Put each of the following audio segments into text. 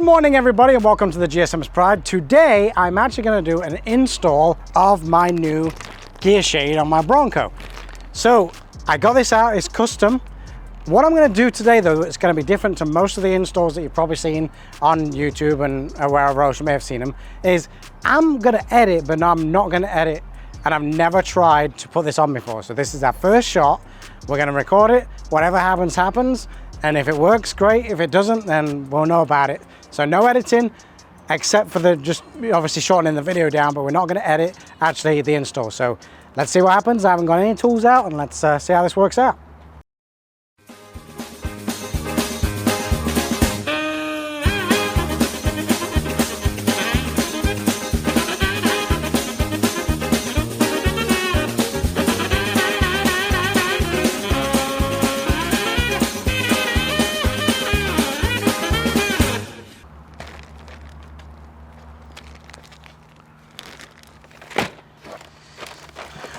morning everybody and welcome to the GSM's Pride. Today I'm actually going to do an install of my new gear shade on my Bronco. So I got this out, it's custom. What I'm going to do today though, it's going to be different to most of the installs that you've probably seen on YouTube and wherever else you may have seen them, is I'm going to edit, but I'm not going to edit, and I've never tried to put this on before. So this is our first shot. We're going to record it, whatever happens, happens. And if it works, great. If it doesn't, then we'll know about it. So no editing, except for the just obviously shortening the video down, but we're not going to edit actually the install. So let's see what happens. I haven't got any tools out, and let's see how this works out.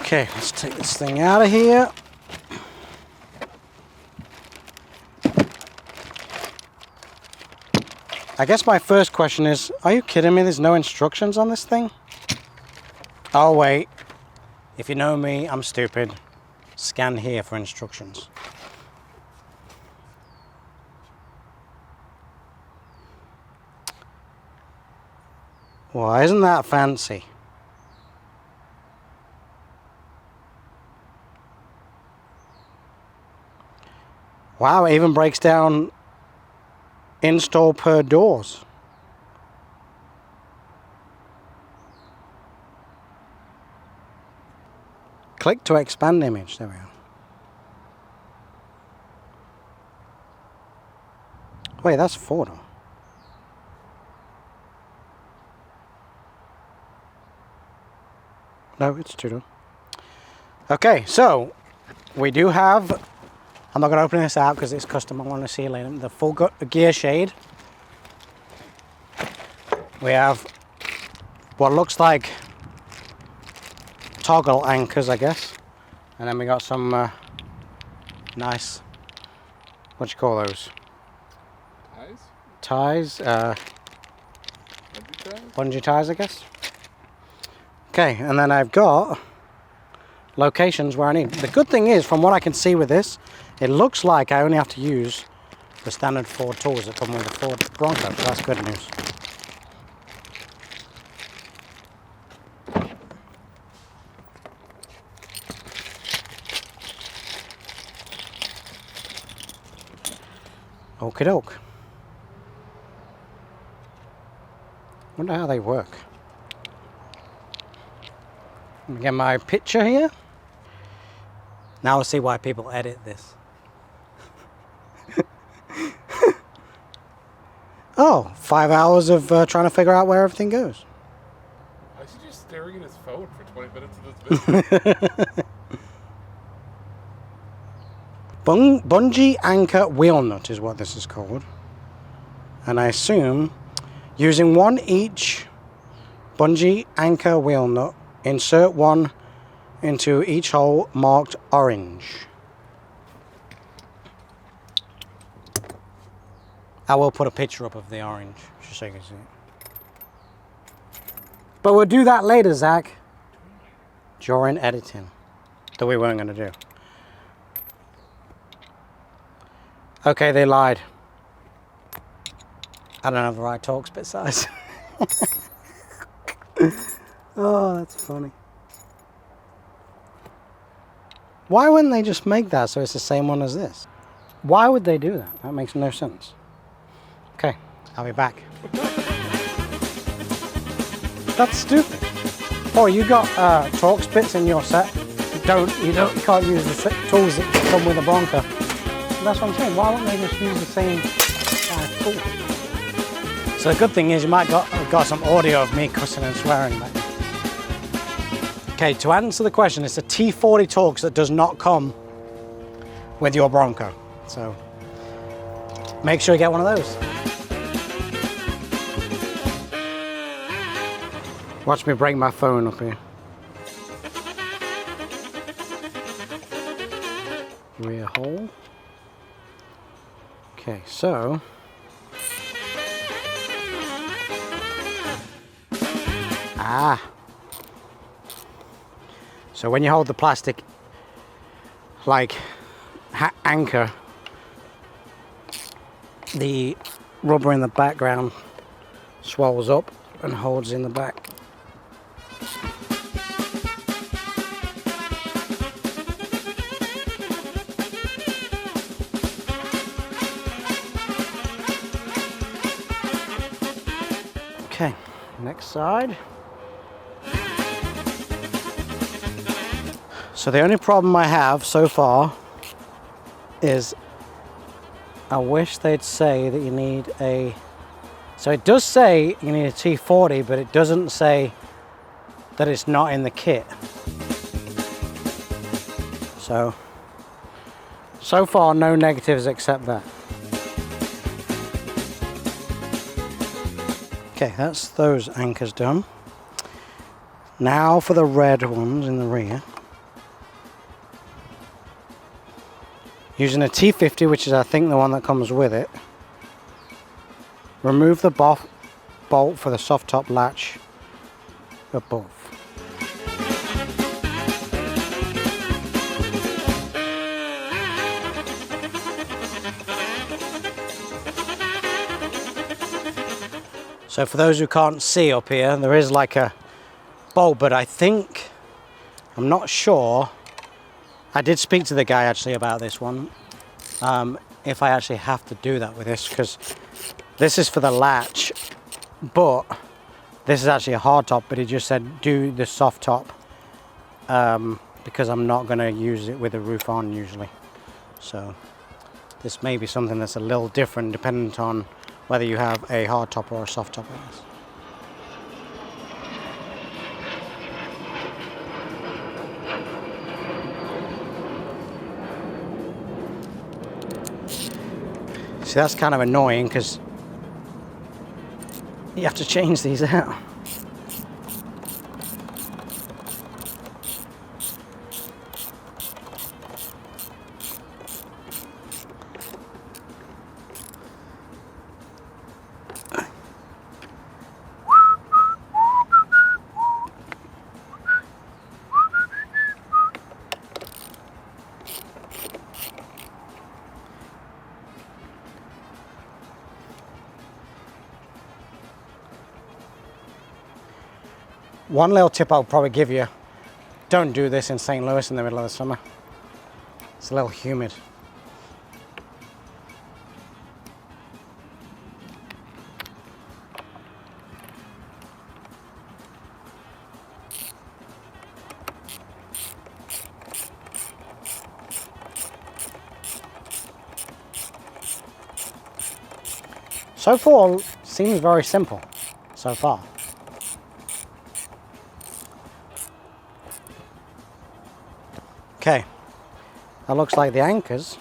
Okay, let's take this thing out of here. I guess my first question is, are you kidding me? There's no instructions on this thing? Oh wait, if you know me, I'm stupid. Scan here for instructions. Well, isn't that fancy? Wow, it even breaks down install per doors. Click to expand image, there we are. Wait, that's 4 door. No, it's 2 door. Okay, so we do have, I'm not going to open this out because it's custom. I want to see it later. The full gear shade. We have what looks like toggle anchors, I guess. And then we got some nice, what do you call those? Ties? Bungee ties, I guess. Okay, and then I've got locations where I need. The good thing is, from what I can see with this, it looks like I only have to use the standard Ford tools that come with the Ford Bronco, so that's good news. Okie doke. Wonder how they work. Let me get my picture here. Now we'll see why people edit this. Oh, 5 hours of trying to figure out where everything goes. Why is he just staring at his phone for 20 minutes of this video? Bungee anchor wheel nut is what this is called. And I assume using one each bungee anchor wheel nut, insert one into each hole marked orange. I will put a picture up of the orange, just so you can see it. But we'll do that later, Zach, during editing, that we weren't going to do. Okay, they lied. I don't have the right Torx bit size. Oh, that's funny. Why wouldn't they just make that so it's the same one as this? Why would they do that? That makes no sense. Okay, I'll be back. That's stupid. Oh, you got Torx bits in your set. You can't use the tools that come with a Bronco. That's what I'm saying. Why wouldn't they just use the same tool? So the good thing is you might got some audio of me cussing and swearing. Okay, to answer the question, it's a T40 Torx that does not come with your Bronco. So make sure you get one of those. Watch me break my phone up here. Rear hole. Okay, so Ah. So when you hold the plastic like anchor, the rubber in the background swells up and holds in the back. Okay, next side. So the only problem I have so far is I wish they'd say that you need a, so it does say you need a T40, but it doesn't say that it's not in the kit. So far no negatives except that. Okay, that's those anchors done. Now for the red ones in the rear. Using a T50, which is I think the one that comes with it. Remove the bolt for the soft top latch above. So for those who can't see up here, there is like a bolt, but I think, I'm not sure, I did speak to the guy actually about this one, if I actually have to do that with this, because this is for the latch, but this is actually a hard top, but he just said do the soft top, because I'm not going to use it with the roof on usually. So this may be something that's a little different dependent on whether you have a hard top or a soft top on this. See, that's kind of annoying because you have to change these out. One little tip I'll probably give you, don't do this in St. Louis in the middle of the summer. It's a little humid. So far, seems very simple so far. Okay, that looks like the anchors.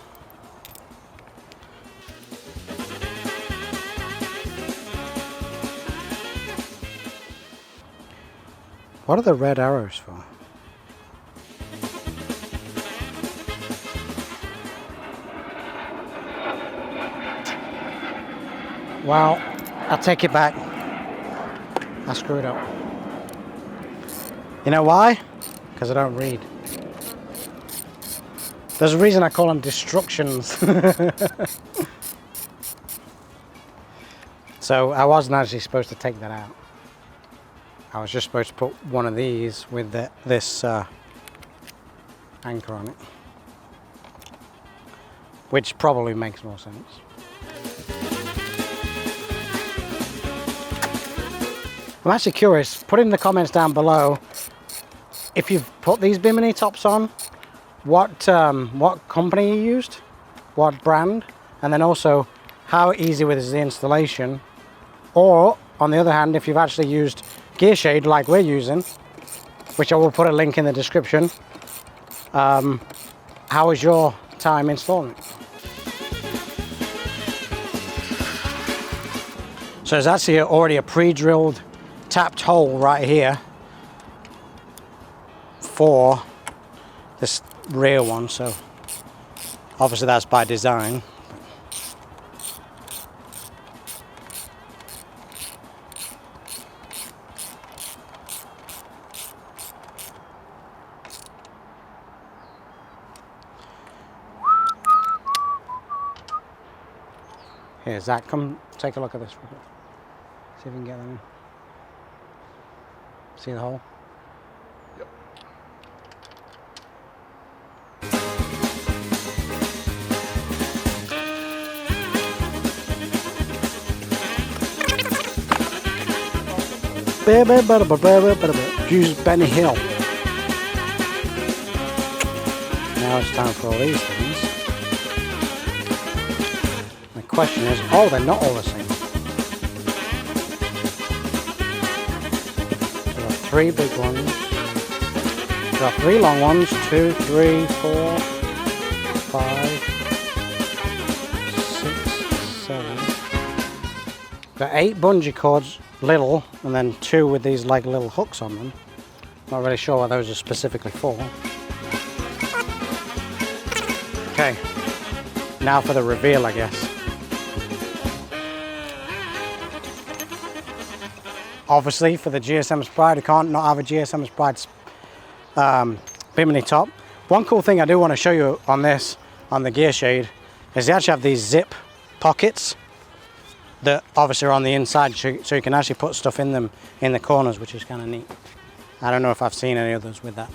What are the red arrows for? Well, I'll take it back. I screwed up. You know why? Because I don't read. There's a reason I call them destructions. So I wasn't actually supposed to take that out. I was just supposed to put one of these with this anchor on it. Which probably makes more sense. I'm actually curious, put in the comments down below if you've put these Bimini tops on, what company you used, what brand, and then also how easy was the installation, or on the other hand, if you've actually used GearShade like we're using, which I will put a link in the description, how was your time installing it? So there's actually already a pre-drilled tapped hole right here for this rear one, so obviously that's by design. Here, Zach, come take a look at this real quick. See if we can get them in. See the hole? Yep. Use Benny Hill. Now it's time for all these things. The question is, oh, they're not all the same. So we've got 3 big ones. We've got 3 long ones, 2, 3, 4, 5, 6, 7. We've got 8 bungee cords, little, and then 2 with these like little hooks on them. Not really sure what those are specifically for. Okay, now for the reveal, I guess. Obviously, for the GSM's Pride, I can't not have a GSM's Pride's Bimini top. One cool thing I do want to show you on this, on the GearShade, is they actually have these zip pockets that obviously are on the inside, so you can actually put stuff in them in the corners, which is kind of neat. I don't know if I've seen any others with that.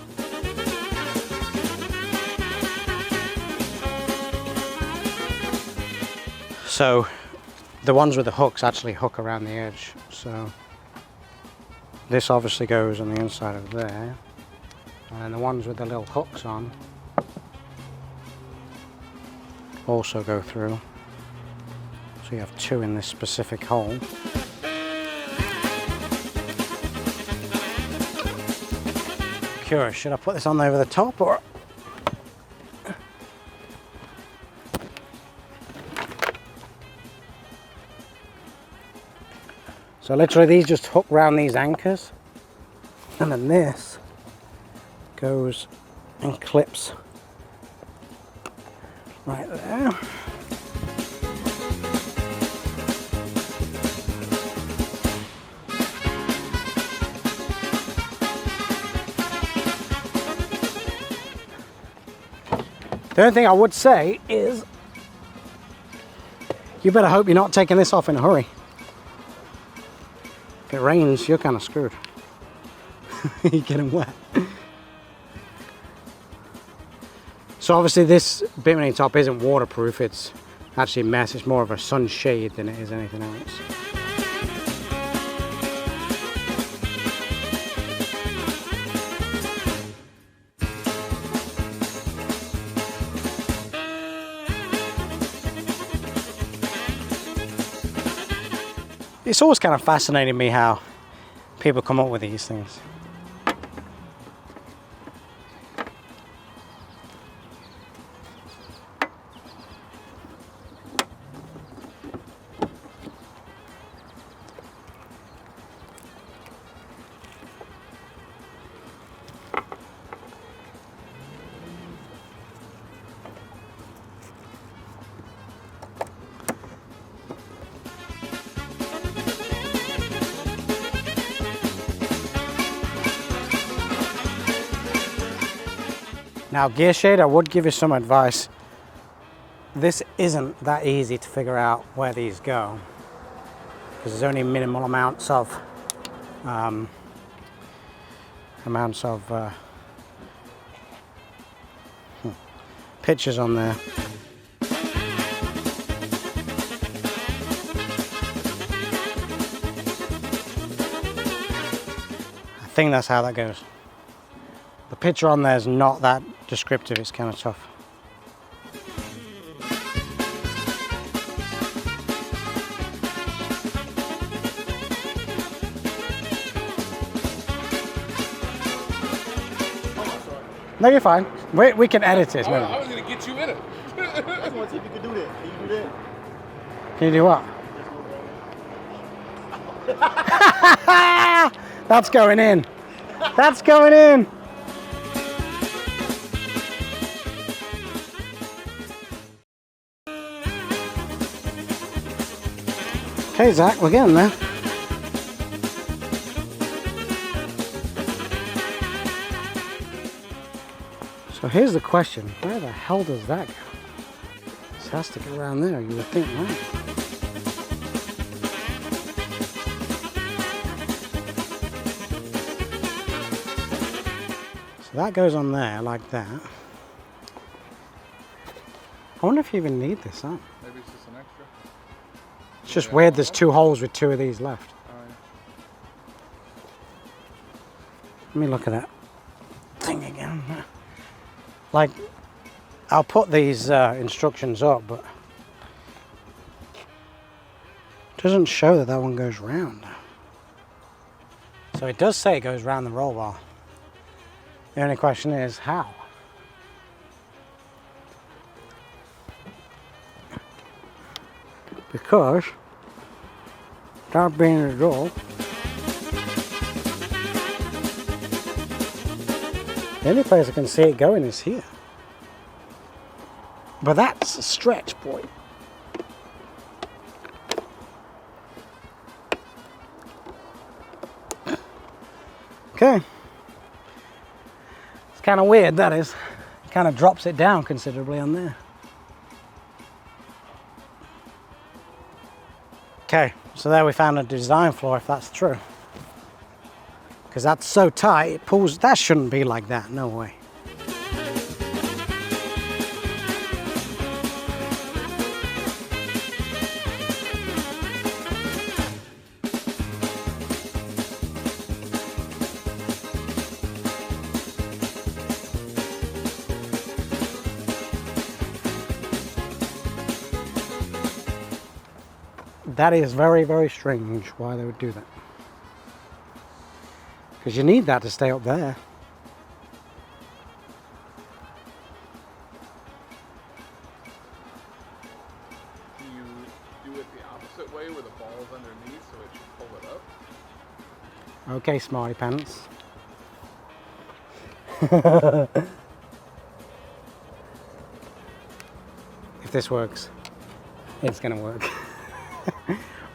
So the ones with the hooks actually hook around the edge. So this obviously goes on the inside of there. And then the ones with the little hooks on also go through. So you have 2 in this specific hole. Curious, should I put this on over the top or? So literally these just hook round these anchors, and then this goes and clips right there. The only thing I would say is you better hope you're not taking this off in a hurry. If it rains, you're kind of screwed. You're getting wet. So obviously this Bimini top isn't waterproof, it's actually mesh, it's more of a sunshade than it is anything else. It's always kind of fascinated me how people come up with these things. Now GearShade, I would give you some advice. This isn't that easy to figure out where these go, because there's only minimal amounts of pictures on there. I think that's how that goes. The picture on there is not that descriptive, it's kind of tough. No, you're fine. We can edit it. I was going to get you in it. I just want to see if you can do that. Can you do that? Can you do what? That's going in. That's going in. Okay, Zach, we're getting there. So here's the question, where the hell does that go? This has to go around there, you would think, right? So that goes on there like that. I wonder if you even need this, huh? Maybe it's just an extra. It's just weird there's 2 holes with 2 of these left. Let me look at that thing again. Like, I'll put these instructions up, but it doesn't show that that one goes round. So it does say it goes round the roll bar. The only question is how? Because that being the door, the only place I can see it going is here. But that's a stretch, boy. Okay. It's kind of weird, that is. Kind of drops it down considerably on there. Okay, so there we found a design flaw, if that's true. Because that's so tight, it pulls. That shouldn't be like that, no way. That is very, very strange why they would do that. Because you need that to stay up there. Do you do it the opposite way where the ball's underneath so it should pull it up? Okay, smarty pants. If this works, it's gonna work.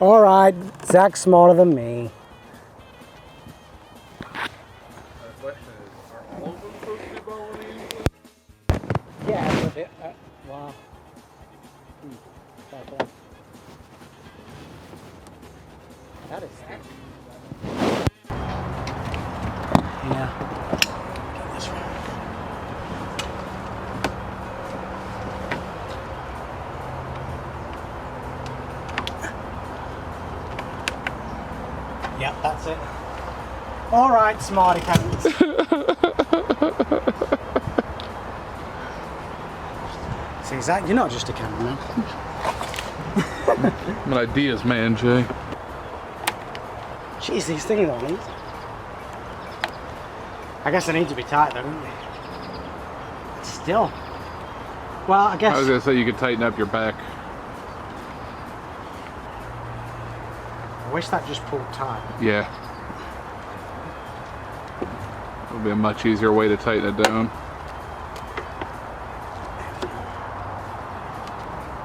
All right, Zach's smarter than me. The question is, are all of them supposed to be balling? Yeah, but it, wow. That is sick. Yeah. Get this one. Yep, that's it. All right, smarty pants. See, Zach, you're not just a cameraman. I'm an ideas man, Jay. Jeez, these things don't need. I guess they need to be tight though, don't they? Still. Well, I guess. I was gonna say you could tighten up your back. I wish that just pulled tight. Yeah. It would be a much easier way to tighten it down.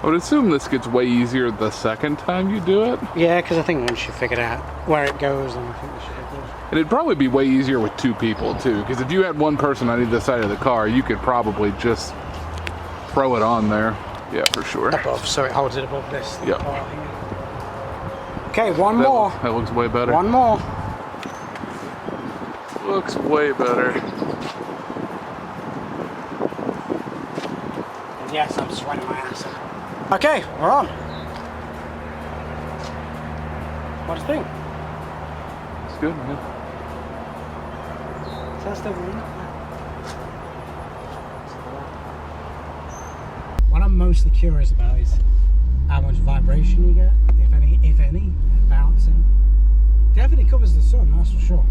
I would assume this gets way easier the second time you do it. Yeah, because I think once you figured out where it goes, then I think we should have those. And it'd probably be way easier with 2 people too, because if you had one person on either side of the car, you could probably just throw it on there. Yeah, for sure. Above, so it holds it above this. Yep. Okay, one more. That looks way better. One more. Looks way better. And yes, I'm sweating my ass off. Okay, we're on. What do you think? It's good, man. Test everything. What I'm mostly curious about is how much vibration you get, if any, bouncing. Definitely covers the sun, that's for sure.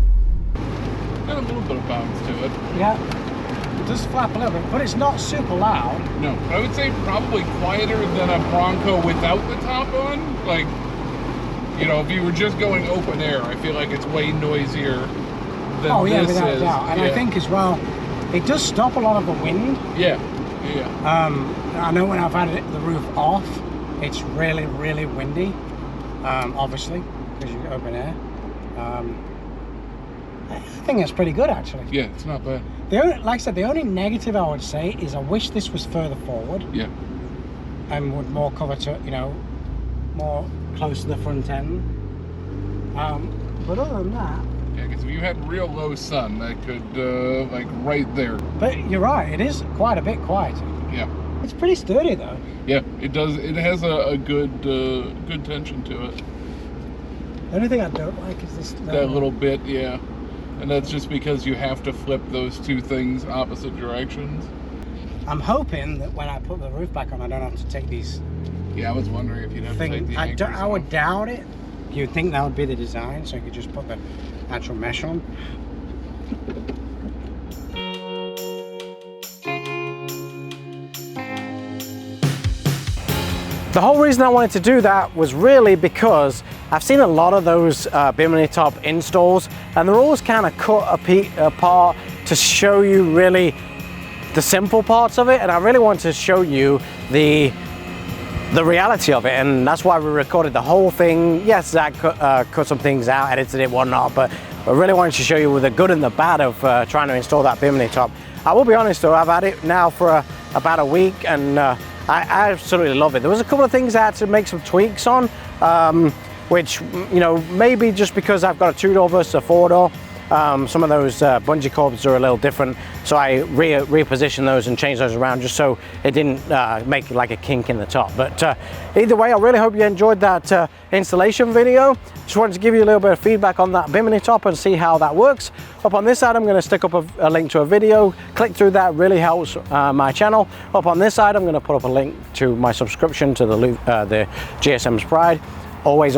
Got a little bit of bounce to it. Yeah, it does flap a little bit, but it's not super loud. No, I would say probably quieter than a Bronco without the top on. Like, you know, if you were just going open air, I feel like it's way noisier than Oh yeah, this without a is. doubt. And I think as well, it does stop a lot of the wind. Yeah, yeah. I know when I've had the roof off, it's really, really windy. Obviously, because you're open air. I think it's pretty good actually. Yeah, it's not bad. The only, like I said, the only negative I would say is I wish this was further forward. Yeah. And would more cover to, you know, more close to the front end. But other than that, Yeah, because if you had real low sun, that could, like right there. But you're right, it is quite a bit quieter. Yeah. It's pretty sturdy though. Yeah, it does. It has a good, good tension to it. The only thing I don't like is this That little bit, yeah. And that's just because you have to flip those two things opposite directions. I'm hoping that when I put the roof back on, I don't have to take these Yeah, I was wondering if you'd have to take the anchors I would off. doubt it. You'd think that would be the design, so you could just put the actual mesh on. The whole reason I wanted to do that was really because I've seen a lot of those Bimini top installs, and they're always kind of cut apart to show you really the simple parts of it, and I really want to show you the reality of it, and that's why we recorded the whole thing. Yes, Zach cut some things out, edited it, whatnot, but I really wanted to show you the good and the bad of trying to install that Bimini top. I will be honest though, I've had it now for about a week, and I absolutely love it. There was a couple of things I had to make some tweaks on, which, you know, maybe just because I've got a 2-door versus a 4-door, some of those bungee cords are a little different, so I repositioned those and changed those around just so it didn't make like a kink in the top. But either way, I really hope you enjoyed that installation video. Just wanted to give you a little bit of feedback on that Bimini top and see how that works. Up on this side, I'm going to stick up a link to a video. Click through that, really helps my channel. Up on this side, I'm going to put up a link to my subscription to the GSM's Pride. Always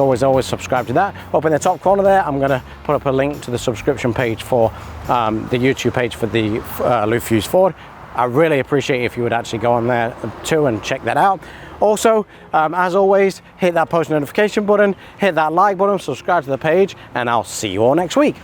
subscribe to that. Up in the top corner there, I'm going to put up a link to the subscription page for the YouTube page for the Loop Fuse Ford. I really appreciate if you would actually go on there too and check that out. Also, as always, hit that post notification button, hit that like button, subscribe to the page, and I'll see you all next week.